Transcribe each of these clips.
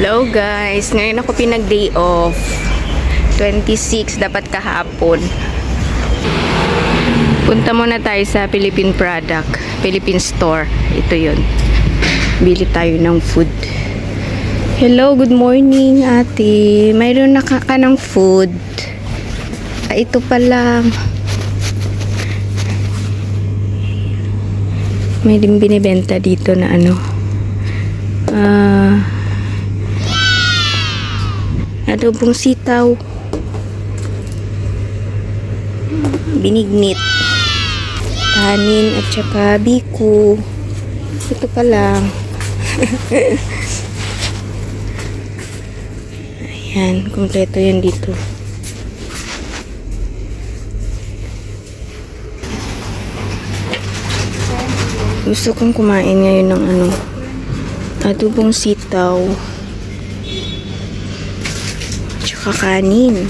Hello guys, ngayon ako pinag-day off. 26 dapat kahapon. Punta muna tayo sa Philippine product, Philippine store. Ito 'yon. Bili tayo ng food. Hello, good morning ate. Mayroon na ka ng food. Ito pa lang. May din binibenta dito na ano. Adobong sitaw, binignit, kanin at saka biko. Ito pa lang. Ayan, kompleto yan dito. Gusto kong kumain ngayon ng ano, adobong sitaw. Kakanin.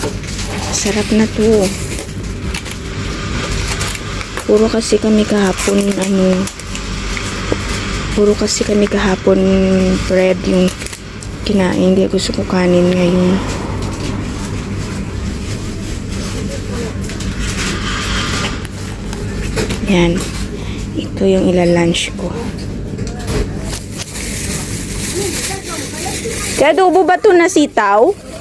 Sarap na to. Puro kasi kami kahapon bread yung kinain. Hindi gusto ko kanin ngayon. Yan. Ito yung ilalunch ko. Kaya adobo ba to na sitaw?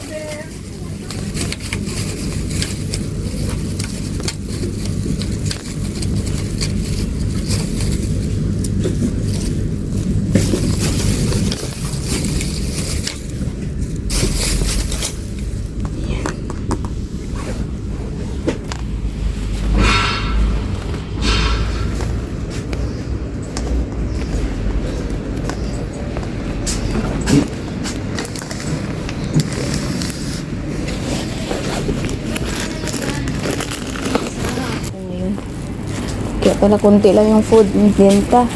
Kaya pala konti lang yung food ni benta.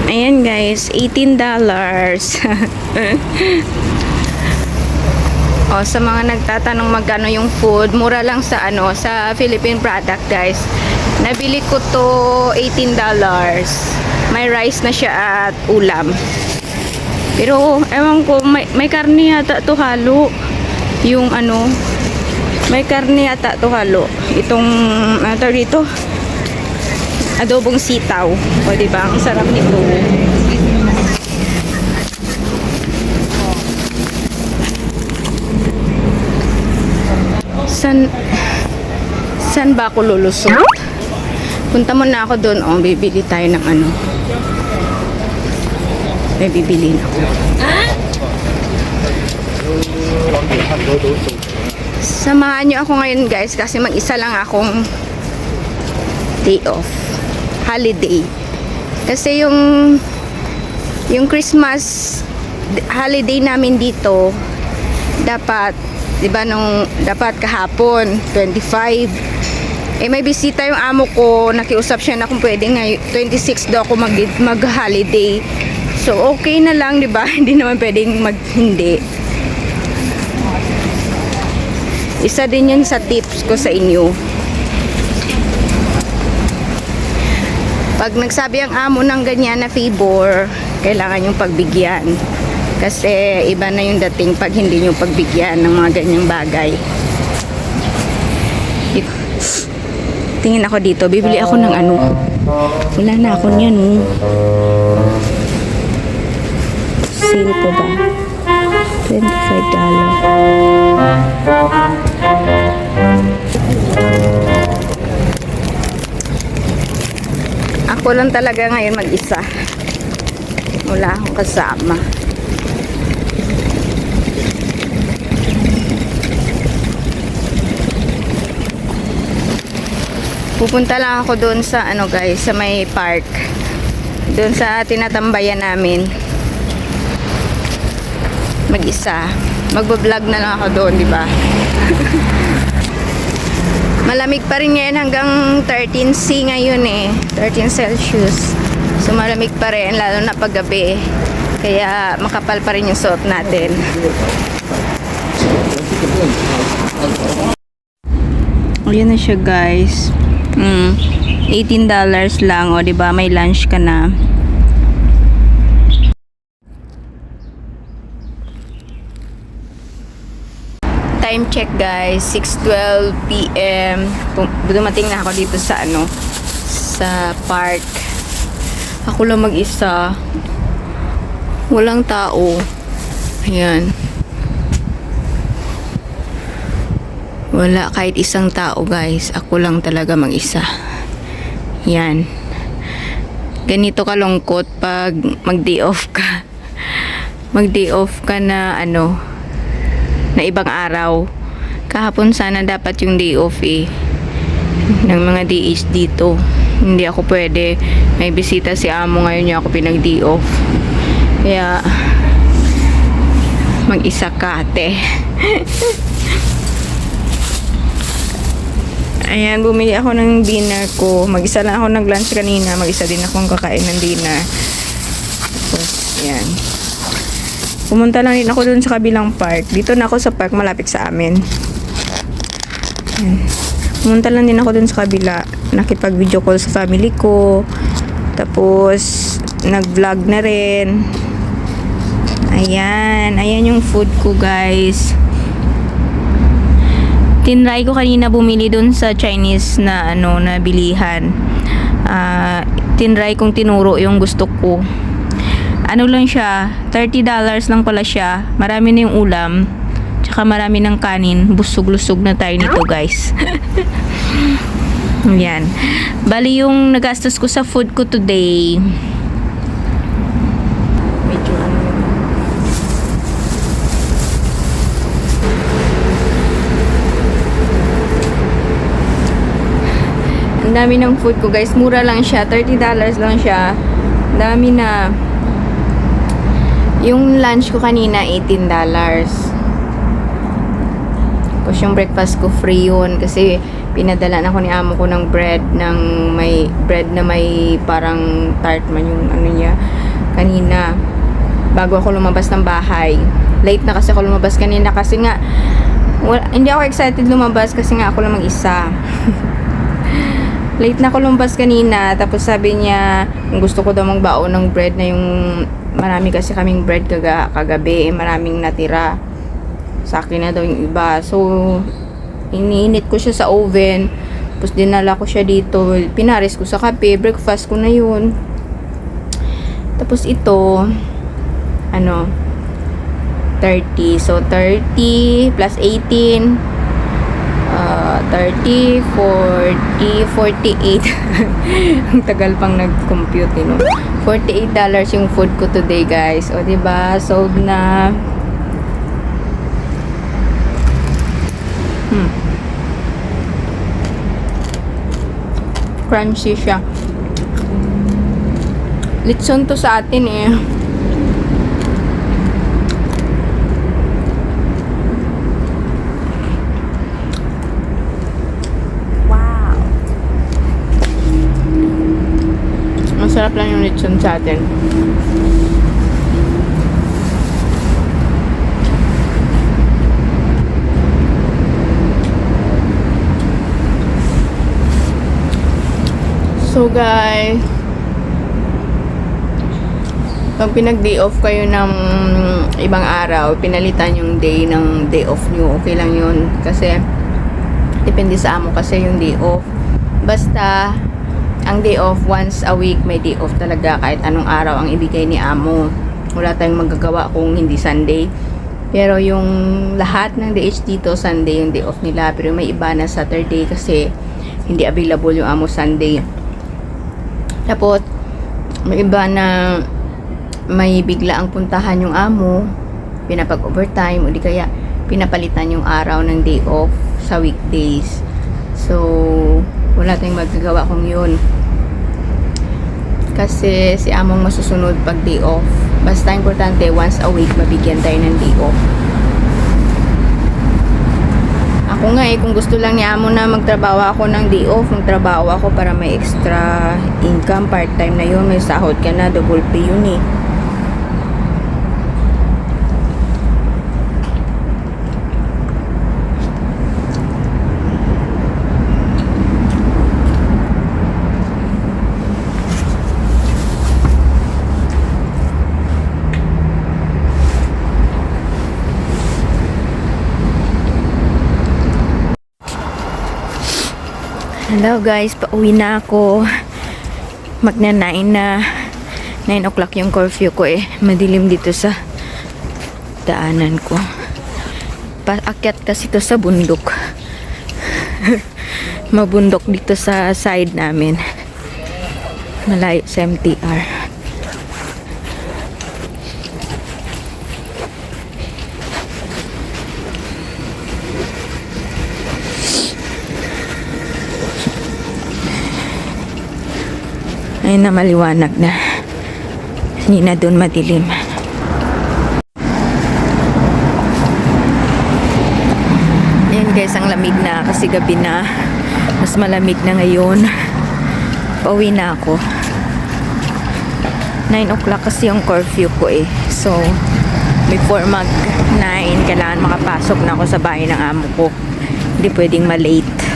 Ayan guys, $18. O, sa mga nagtatanong magkano yung food, mura lang sa ano, sa Philippine product guys. Nabili ko to $18. May rice na siya at ulam. Pero, ewan ko, may karne yata to halo. Yung ano, may karne yata to halo. Itong, ano dito? Adobong sitaw. O, diba? Ang sarap nito. San ba ako lulusot? Punta muna ako doon. O, bibili tayo ng ano. May bibiliin ako. Samahan nyo ako ngayon guys kasi mag-isa lang akong day off. Holiday. Kasi yung Christmas holiday namin dito dapat, diba dapat kahapon 25. May bisita yung amo ko, nakiusap siya na kung pwede ngayon 26 daw ako mag-holiday. So, okay na lang, di ba? Hindi naman pwedeng hindi. Isa din yun sa tips ko sa inyo. Pag nagsabi ang amo ng ganyan na favor, kailangan yung pagbigyan. Kasi iba na yung dating pag hindi yung pagbigyan ng mga ganyang bagay. Tingin ako dito, bibili ako ng ano. Wala na ako niyan, sale po ba? $25. Ako lang talaga ngayon mag-isa. Wala akong kasama. Pupunta lang ako doon sa ano guys, sa may park. Doon sa tinatambayan namin. Mag-isa. Magbo-vlog na lang ako doon, di ba? Malamig pa rin ngayon hanggang 13°C ngayon 13 Celsius. So malamig pa rin lalo na paggabi. Kaya makapal pa rin yung suot natin. Ayan na siya guys. $18 lang, o 'di ba? May lunch ka na. Time check guys, 6:12 PM. Dumating na ako dito sa sa park. Ako lang mag-isa. Walang tao. Ayan. Wala kahit isang tao guys. Ako lang talaga mag-isa. Yan. Ganito kalungkot pag mag-day off ka. Mag-day off ka na na ibang araw. Kahapon sana dapat yung day off ng mga DH dito. Hindi ako pwede. May bisita si amo ngayon, niya ako pinag-day off. Kaya mag-isa ka, ate. Ayan, bumili ako ng dinner ko. Mag-isa lang ako nag-lunch kanina. Mag-isa din akong kakain ng dinner. Tapos, ayan. Pumunta lang din ako dun sa kabilang park. Dito na ako sa park malapit sa amin. Ayan. Pumunta lang din ako dun sa kabila. Nakipag-video call sa family ko. Tapos, nag-vlog na rin. Ayan. Ayan yung food ko, guys. Tinry ko kanina bumili dun sa Chinese na na bilihan. Tinry kong tinuro yung gusto ko. Ano lang siya, $30 lang pala siya. Marami na yung ulam. Tsaka marami ng kanin. Busog-lusog na tayo nito, guys. Yan. Bali yung nagastos ko sa food ko today. Medyo ang dami ng food ko, guys. Mura lang siya. $30 lang siya. Dami na. Yung lunch ko kanina, $18. Tapos yung breakfast ko, free yun. Kasi pinadala ako ni amo ko ng bread. May bread na may parang tart man yung niya. Kanina. Bago ako lumabas ng bahay. Late na kasi ako lumabas kanina. Kasi nga, hindi ako excited lumabas kasi nga ako lang mag-isa. Late na ako lumabas kanina. Tapos sabi niya, gusto ko daw magbaon ng bread na yung marami kasi kaming bread kagabi, maraming natira. Sa akin na daw yung iba. So, iniinit ko siya sa oven. Tapos dinala ko siya dito. Pinaris ko sa kape. Breakfast ko na yun. Tapos ito, 30. So, 30 plus 18. 30, 40, 48. Ang tagal pang nag-compute, $48 yung food ko today, guys. O, diba? Sold na. Crunchy siya. Litson to sa atin Masarap lang yung lechon sa atin. So guys, pag pinag-day off kayo ng ibang araw, pinalitan yung day ng day off nyo, okay lang yun. Kasi depende sa amo kasi yung day off. Basta ang day off, once a week may day off talaga kahit anong araw ang ibigay ni amo. Wala tayong magagawa kung hindi Sunday. Pero yung lahat ng DH dito, Sunday yung day off nila. Pero may iba na Saturday kasi hindi available yung amo Sunday. Tapos may iba na may bigla ang puntahan yung amo, pinapag-overtime o di kaya pinapalitan yung araw ng day off sa weekdays. So wala tayong magagawa kung yun. Kasi si among masusunod pag day off. Basta importante, once a week mabigyan tayo ng day off. Ako nga kung gusto lang ni amo na magtrabaho ako ng day off, magtrabaho ako para may extra income, part-time na yun, may sahod ka na, double pay yun Hello guys, pauwi na ako. Magna 9 na. 9 o'clock yung curfew ko eh. Madilim dito sa daanan ko. Paakyat kasi to sa bundok. Mabundok dito sa side namin. Malayo sa MTR. Ayun na, maliwanag na. Hindi na doon madilim. Ayan guys, ang lamig na kasi gabi na. Mas malamig na ngayon. Pauwi na ako. 9 o'clock kasi yung curfew ko eh. So, before mag 9, kailangan makapasok na ako sa bahay ng amo ko. Hindi pwedeng malate.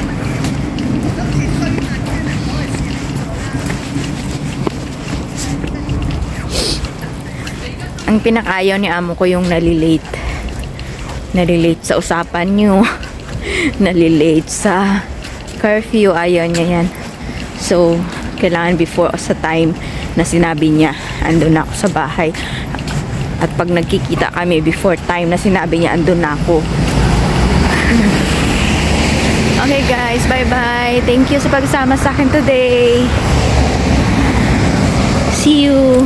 Ang pinakayaw ni amo ko yung nalilate. Nalilate sa usapan nyo. Nalilate sa curfew. Ayaw niya yan. So, kailangan before sa time na sinabi niya, andun na ako sa bahay. At pag nagkikita kami before time na sinabi niya, andun na ako. Okay guys, bye-bye. Thank you sa pagsama sa akin today. See you.